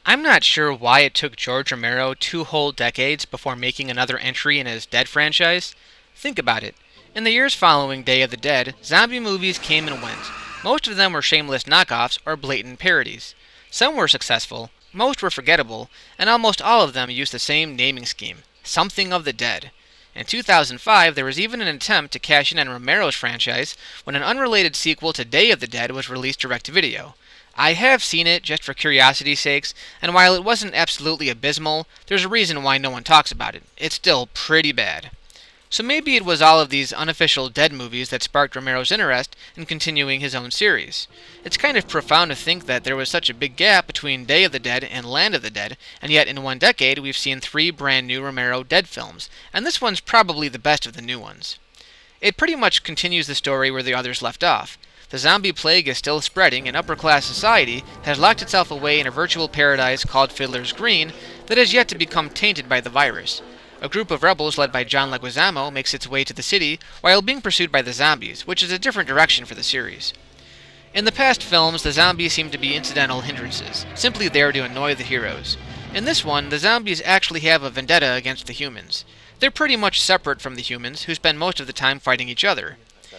I'm not sure why it took George Romero 2 whole decades before making another entry in his Dead franchise. Think about it. In the years following Day of the Dead, zombie movies came and went. Most of them were shameless knockoffs or blatant parodies. Some were successful, most were forgettable, and almost all of them used the same naming scheme: Something of the Dead. In 2005, there was even an attempt to cash in on Romero's franchise when an unrelated sequel to Day of the Dead was released direct-to-video. I have seen it just for curiosity's sakes, and while it wasn't absolutely abysmal, there's a reason why no one talks about it. It's still pretty bad. So maybe it was all of these unofficial Dead movies that sparked Romero's interest in continuing his own series. It's kind of profound to think that there was such a big gap between Day of the Dead and Land of the Dead, and yet in 1 decade we've seen 3 brand new Romero Dead films, and this one's probably the best of the new ones. It pretty much continues the story where the others left off. The zombie plague is still spreading, and upper-class society has locked itself away in a virtual paradise called Fiddler's Green that has yet to become tainted by the virus. A group of rebels led by John Leguizamo makes its way to the city while being pursued by the zombies, which is a different direction for the series. In the past films, the zombies seem to be incidental hindrances, simply there to annoy the heroes. In this one, the zombies actually have a vendetta against the humans. They're pretty much separate from the humans, who spend most of the time fighting each other.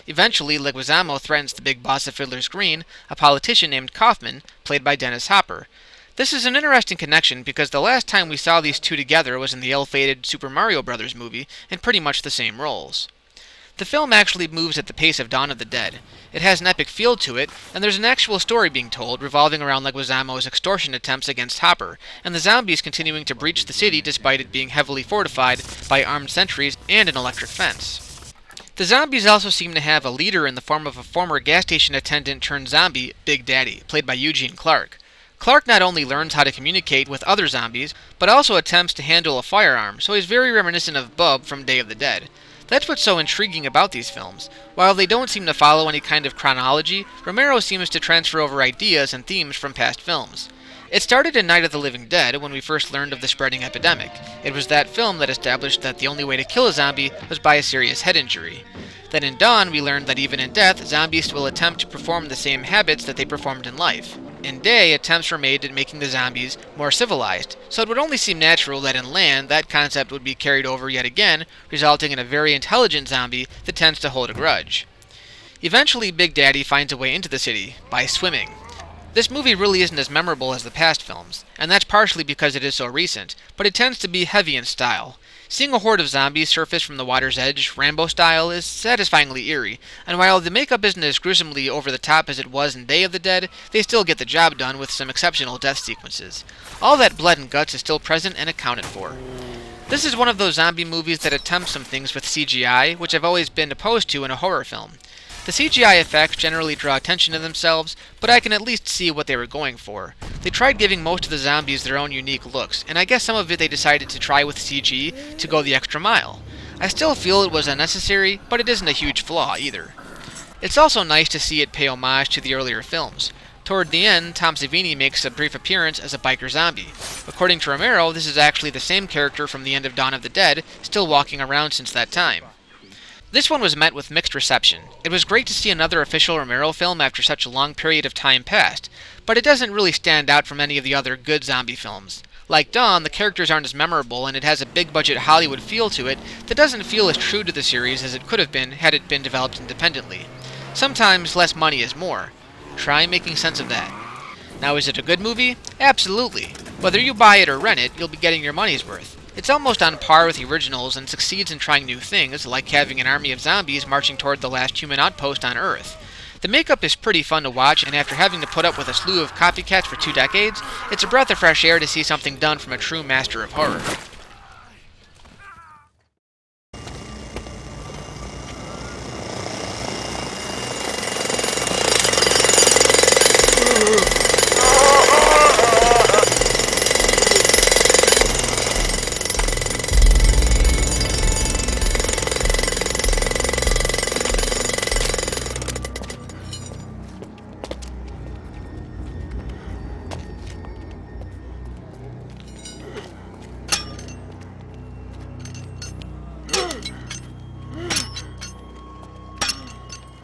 Eventually, Leguizamo threatens the big boss of Fiddler's Green, a politician named Kaufman, played by Dennis Hopper. This is an interesting connection because the last time we saw these two together was in the ill-fated Super Mario Bros. Movie, in pretty much the same roles. The film actually moves at the pace of Dawn of the Dead. It has an epic feel to it, and there's an actual story being told revolving around Leguizamo's extortion attempts against Hopper, and the zombies continuing to breach the city despite it being heavily fortified by armed sentries and an electric fence. The zombies also seem to have a leader in the form of a former gas station attendant turned zombie, Big Daddy, played by Eugene Clark. Clark not only learns how to communicate with other zombies, but also attempts to handle a firearm, so he's very reminiscent of Bub from Day of the Dead. That's what's so intriguing about these films. While they don't seem to follow any kind of chronology, Romero seems to transfer over ideas and themes from past films. It started in Night of the Living Dead when we first learned of the spreading epidemic. It was that film that established that the only way to kill a zombie was by a serious head injury. Then in Dawn, we learned that even in death, zombies will attempt to perform the same habits that they performed in life. In Day, attempts were made at making the zombies more civilized, so it would only seem natural that in Land, that concept would be carried over yet again, resulting in a very intelligent zombie that tends to hold a grudge. Eventually, Big Daddy finds a way into the city, by swimming. This movie really isn't as memorable as the past films, and that's partially because it is so recent, but it tends to be heavy in style. Seeing a horde of zombies surface from the water's edge, Rambo style, is satisfyingly eerie, and while the makeup isn't as gruesomely over the top as it was in Day of the Dead, they still get the job done with some exceptional death sequences. All that blood and guts is still present and accounted for. This is one of those zombie movies that attempts some things with CGI, which I've always been opposed to in a horror film. The CGI effects generally draw attention to themselves, but I can at least see what they were going for. They tried giving most of the zombies their own unique looks, and I guess some of it they decided to try with CG to go the extra mile. I still feel it was unnecessary, but it isn't a huge flaw either. It's also nice to see it pay homage to the earlier films. Toward the end, Tom Savini makes a brief appearance as a biker zombie. According to Romero, this is actually the same character from the end of Dawn of the Dead, still walking around since that time. This one was met with mixed reception. It was great to see another official Romero film after such a long period of time passed, but it doesn't really stand out from any of the other good zombie films. Like Dawn, the characters aren't as memorable, and it has a big-budget Hollywood feel to it that doesn't feel as true to the series as it could have been had it been developed independently. Sometimes less money is more. Try making sense of that. Now, is it a good movie? Absolutely. Whether you buy it or rent it, you'll be getting your money's worth. It's almost on par with the originals and succeeds in trying new things, like having an army of zombies marching toward the last human outpost on Earth. The makeup is pretty fun to watch, and after having to put up with a slew of copycats for 2 decades, it's a breath of fresh air to see something done from a true master of horror.